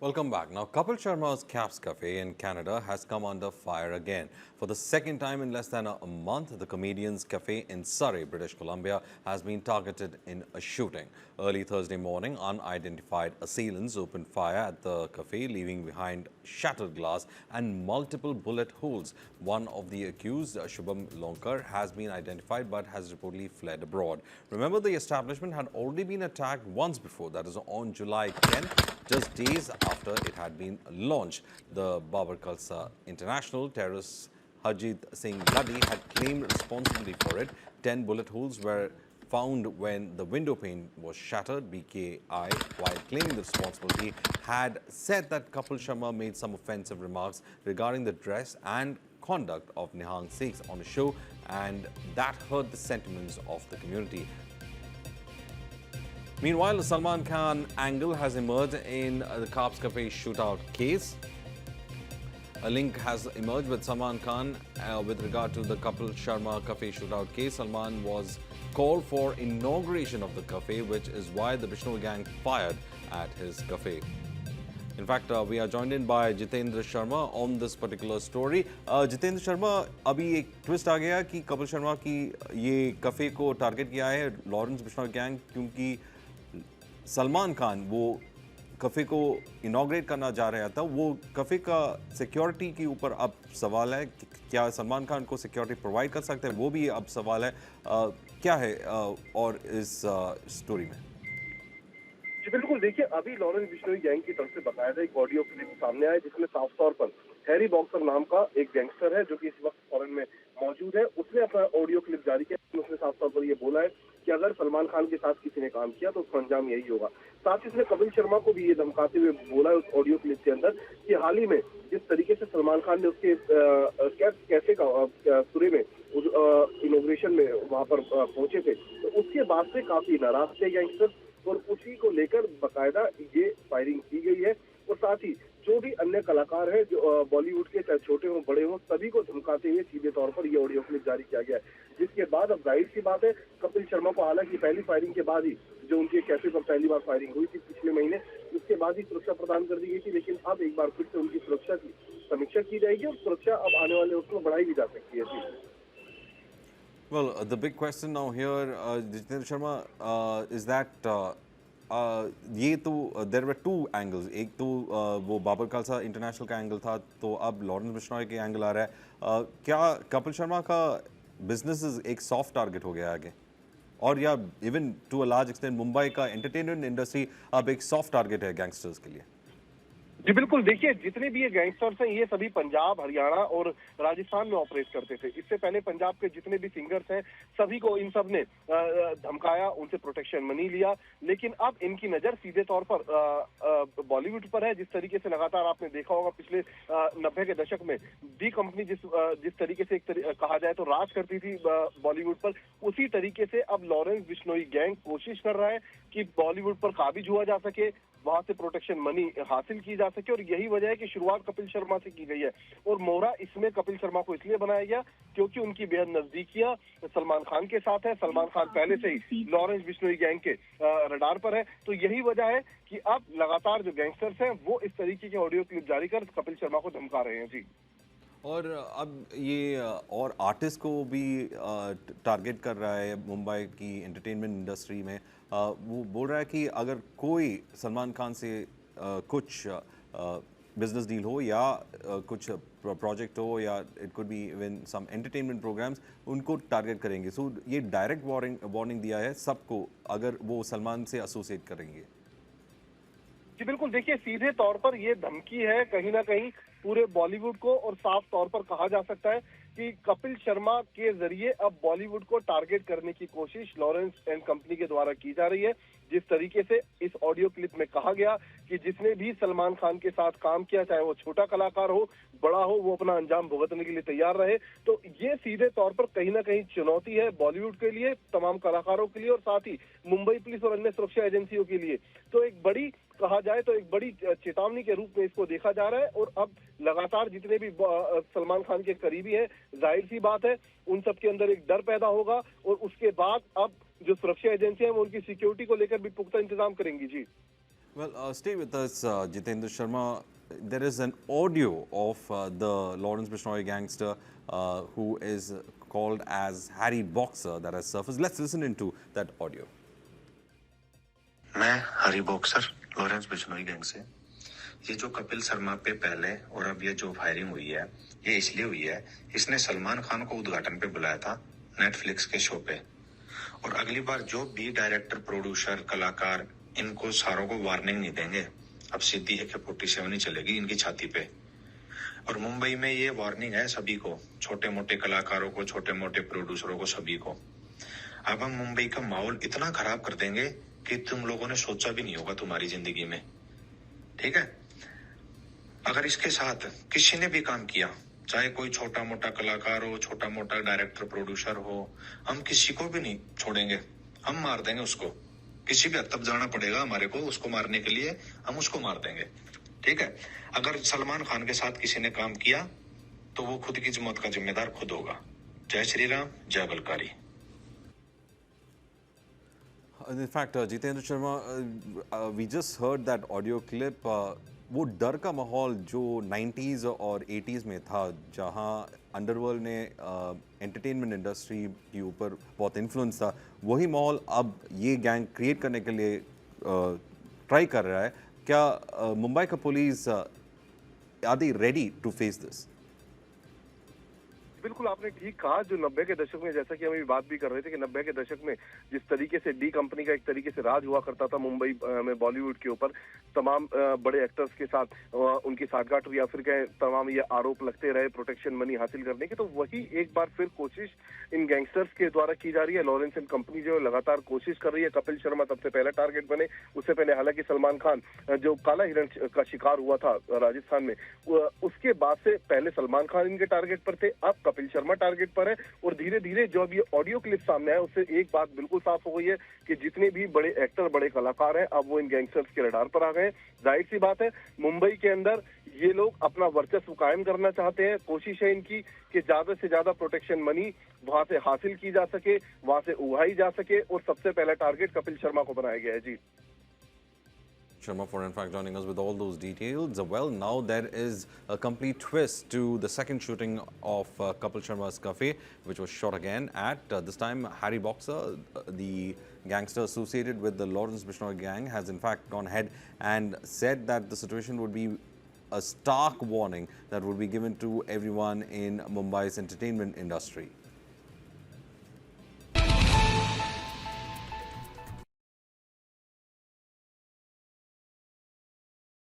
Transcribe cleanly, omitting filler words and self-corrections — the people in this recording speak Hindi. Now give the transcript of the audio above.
Welcome back. Now, Kapil Sharma's Caps Cafe in Canada has come under fire again. For the second time in less than a month, the comedian's cafe in Surrey, British Columbia, has been targeted in a shooting. Early Thursday morning, unidentified assailants opened fire at the cafe, leaving behind shattered glass and multiple bullet holes. One of the accused, Shubham Lonkar, has been identified but has reportedly fled abroad. Remember, the establishment had already been attacked once before, that is on July 10th. Just days after it had been launched. The Babar Khalsa International terrorist Harjit Singh Ladi had claimed responsibility for it. 10 bullet holes were found when the window pane was shattered. BKI, while claiming the responsibility, had said that Kapil Sharma made some offensive remarks regarding the dress and conduct of Nihang Sikhs on the show, and that hurt the sentiments of the community. Meanwhile, the Salman Khan angle has emerged in the Caps Cafe shootout case. A link has emerged with Salman Khan with regard to the Kapil Sharma Cafe shootout case. Salman was called for inauguration of the cafe, which is why the Bishnoi gang fired at his cafe. In fact, we are joined in by Jitendra Sharma on this particular story. Jitendra Sharma, अभी एक ट्विस्ट आ गया कि कपिल शर्मा की ये कफे को टारगेट किया है लॉरेंस बिश्नोई गैंग, क्योंकि सलमान खान वो कफ़े को इनॉग्रेट करना जा रहा था। वो कफ़े का सिक्योरिटी के ऊपर अब सवाल है कि क्या सलमान खान को सिक्योरिटी प्रोवाइड कर सकते हैं, वो भी अब सवाल है। क्या है और इस स्टोरी में? जी बिल्कुल, देखिए अभी लॉरेंस बिश्नोई गैंग की तरफ से बकायदा एक ऑडियो क्लिप सामने आया जिसमें साफ तौर पर हैरी बॉक्सर नाम का एक गैंगस्टर है जो कि इस वक्त फॉरेन में मौजूद है। उसने अपना ऑडियो क्लिप जारी किया। उसने साफ तौर पर ये बोला है कि अगर सलमान खान के साथ किसी ने काम किया तो उसका अंजाम यही होगा। साथ ही उसने कपिल शर्मा को भी ये धमकाते हुए बोला है उस ऑडियो क्लिप के अंदर कि हाल ही में जिस तरीके से सलमान खान ने उसके कैफे का सुरे में इनोग्रेशन में वहां पर पहुंचे थे, तो उसके बाद से काफी नाराज थे गैंगस्टर और उसी को लेकर बकायदा ये फायरिंग की गई है। और साथ ही जो भी अन्य कलाकार हैं जो बॉलीवुड के चाहे छोटे हों बड़े हों सभी को धमकाते हुए सीधे तौर पर ये ऑडियो क्लिप जारी किया गया है, जिसके बाद अब जाहिर सी बात है कपिल शर्मा को, हालांकि पहली फायरिंग के बाद ही जो उनके कैफे पर पहली बार फायरिंग हुई थी पिछले महीने, उसके बाद ही सुरक्षा प्रदान कर दी गई थी, लेकिन अब एक बार फिर से उनकी सुरक्षा की समीक्षा की जाएगी और सुरक्षा अब आने वाले वक्त में बढ़ाई भी जा सकती है। Well, the big question now here, Jitendra Sharma, is that ये तो देयर वर टू एंगल्स। एक तो वो बाबर खालसा इंटरनेशनल का एंगल था, तो अब लॉरेंस बिश्नोई के एंगल आ रहा है। क्या कपिल शर्मा का बिजनेस एक सॉफ्ट टारगेट हो गया आगे, और या even to a large extent Mumbai का एंटरटेनमेंट इंडस्ट्री अब एक सॉफ्ट टारगेट है गैंगस्टर्स के लिए? जी बिल्कुल, देखिए जितने भी ये गैंगस्टर्स हैं ये सभी पंजाब, हरियाणा और राजस्थान में ऑपरेट करते थे। इससे पहले पंजाब के जितने भी सिंगर्स हैं सभी को इन सब ने धमकाया, उनसे प्रोटेक्शन मनी लिया, लेकिन अब इनकी नजर सीधे तौर पर बॉलीवुड पर है। जिस तरीके से लगातार आपने देखा होगा पिछले 90 के दशक में डी कंपनी जिस तरीके से कहा जाए तो राज करती थी बॉलीवुड पर, उसी तरीके से अब लॉरेंस बिश्नोई गैंग कोशिश कर रहा है कि बॉलीवुड पर काबिज हुआ जा सके, वहां से प्रोटेक्शन मनी हासिल की जा सके। और यही वजह है कि शुरुआत कपिल शर्मा से की गई है और मोहरा इसमें कपिल शर्मा को इसलिए बनाया गया क्योंकि उनकी बेहद नजदीकियां सलमान खान के साथ है। सलमान खान पहले से ही लॉरेंस बिश्नोई गैंग के रडार पर है, तो यही वजह है कि अब लगातार जो गैंगस्टर्स हैं वो इस तरीके के ऑडियो क्लिप जारी कर कपिल शर्मा को धमका रहे हैं। जी, और अब ये और आर्टिस्ट को भी टारगेट कर रहा है मुंबई की एंटरटेनमेंट इंडस्ट्री में। वो बोल रहा है कि अगर कोई सलमान खान से कुछ बिजनेस डील हो या कुछ प्रोजेक्ट हो या it could be even some entertainment programmes, उनको टारगेट करेंगे। सो ये डायरेक्ट वार्निंग दिया है सबको अगर वो सलमान से एसोसिएट करेंगे। जी बिल्कुल, देखिए सीधे तौर पर ये धमकी है कहीं ना कहीं पूरे बॉलीवुड को, और साफ तौर पर कहा जा सकता है कि कपिल शर्मा के जरिए अब बॉलीवुड को टारगेट करने की कोशिश लॉरेंस एंड कंपनी के द्वारा की जा रही है। जिस तरीके से इस ऑडियो क्लिप में कहा गया कि जिसने भी सलमान खान के साथ काम किया, चाहे वो छोटा कलाकार हो बड़ा हो, वो अपना अंजाम भुगतने के लिए तैयार रहे। तो ये सीधे तौर पर कहीं ना कहीं चुनौती है बॉलीवुड के लिए, तमाम कलाकारों के लिए और साथ ही मुंबई पुलिस और अन्य सुरक्षा एजेंसियों के लिए। तो एक बड़ी, कहा जाए तो एक बड़ी चेतावनी के रूप में इसको देखा जा रहा है। और अब लगातार जितने भी सलमान खान के करीबी हैं, जाहिर सी बात है उन सब के अंदर एक डर पैदा होगा और उसके बाद अब जो सुरक्षा एजेंसियां हैं वो उनकी सिक्योरिटी को लेकर भी पुख्ता इंतजाम करेंगी। जी Well, stay with us, Jitendra Sharma. There is an audio of the Lawrence Bishnoi gangster who is called as Harry Boxer that has surfaced. Let's listen into that audio. मैं हरी बॉक्सर लॉरेंस बिश्नोई गैंग से। ये जो कपिल शर्मा पे पहले और अब ये जो फायरिंग हुई है, ये इसलिए हुई है, इसने सलमान खान को उद्घाटन पे बुलाया था नेटफ्लिक्स के शो पे। और अगली बार जो भी डायरेक्टर, प्रोड्यूसर, कलाकार, इनको सारों को वार्निंग नहीं देंगे। अब सीधी AK-47 ही चलेगी इनकी छाती पे। और मुंबई में ये वार्निंग है सभी को, छोटे मोटे कलाकारों को, छोटे मोटे प्रोड्यूसरों को, सभी को। अब हम मुंबई का माहौल इतना खराब कर देंगे कि तुम लोगों ने सोचा भी नहीं होगा तुम्हारी जिंदगी में। ठीक है, अगर इसके साथ किसी ने भी काम किया, चाहे कोई छोटा मोटा कलाकार हो, छोटा मोटा डायरेक्टर, प्रोड्यूसर हो, हम किसी को भी नहीं छोड़ेंगे। हम मार देंगे उसको। किसी भी हद तक जाना पड़ेगा हमारे को उसको मारने के लिए, हम उसको मार देंगे। ठीक है, अगर सलमान खान के साथ किसी ने काम किया तो वो खुद की मौत का जिम्मेदार खुद होगा। जय श्री राम, जय बलकारी। In fact, Jitendra Sharma, we just heard that audio clip. वो डर का माहौल जो 90s और 80s में था, जहाँ अंडरवर्ल्ड ने एंटरटेनमेंट इंडस्ट्री के ऊपर बहुत इन्फ्लुएंस था, वही माहौल अब ये गैंग क्रिएट करने के लिए ट्राई कर रहा है। क्या मुंबई का police are they ready to face this? बिल्कुल आपने ठीक कहा। जो 90 के दशक में, जैसा कि हम अभी बात भी कर रहे थे कि 90 के दशक में जिस तरीके से डी कंपनी का एक तरीके से राज हुआ करता था मुंबई में बॉलीवुड के ऊपर, तमाम बड़े एक्टर्स के साथ उनकी साठगांठ या फिर कहें तमाम ये आरोप लगते रहे प्रोटेक्शन मनी हासिल करने के, तो वही एक बार फिर कोशिश इन गैंगस्टर्स के द्वारा की जा रही है। लॉरेंस एंड कंपनी जो लगातार कोशिश कर रही है। कपिल शर्मा सबसे पहले टारगेट बने। उससे पहले हालांकि सलमान खान जो काला हिरण का शिकार हुआ था राजस्थान में, उसके बाद से पहले सलमान खान इनके टारगेट पर थे, अब कपिल शर्मा टारगेट पर है। और धीरे धीरे जो अब ये ऑडियो क्लिप सामने आया, उससे एक बात बिल्कुल साफ हो गई है कि जितने भी बड़े एक्टर, बड़े कलाकार हैं, अब वो इन गैंगस्टर्स के रडार पर आ गए। जाहिर सी बात है, मुंबई के अंदर ये लोग अपना वर्चस्व कायम करना चाहते हैं। कोशिश है इनकी कि ज्यादा से ज्यादा प्रोटेक्शन मनी वहां से हासिल की जा सके, वहां से उगाई जा सके, और सबसे पहला टारगेट कपिल शर्मा को बनाया गया है। जी Sharma for in fact joining us with all those details. Well, now there is a complete twist to the second shooting of Kapil Sharma's cafe, which was shot again at this time Harry Boxer, the gangster associated with the Lawrence Bishnoi gang, has in fact gone ahead and said that the situation would be a stark warning that would be given to everyone in Mumbai's entertainment industry.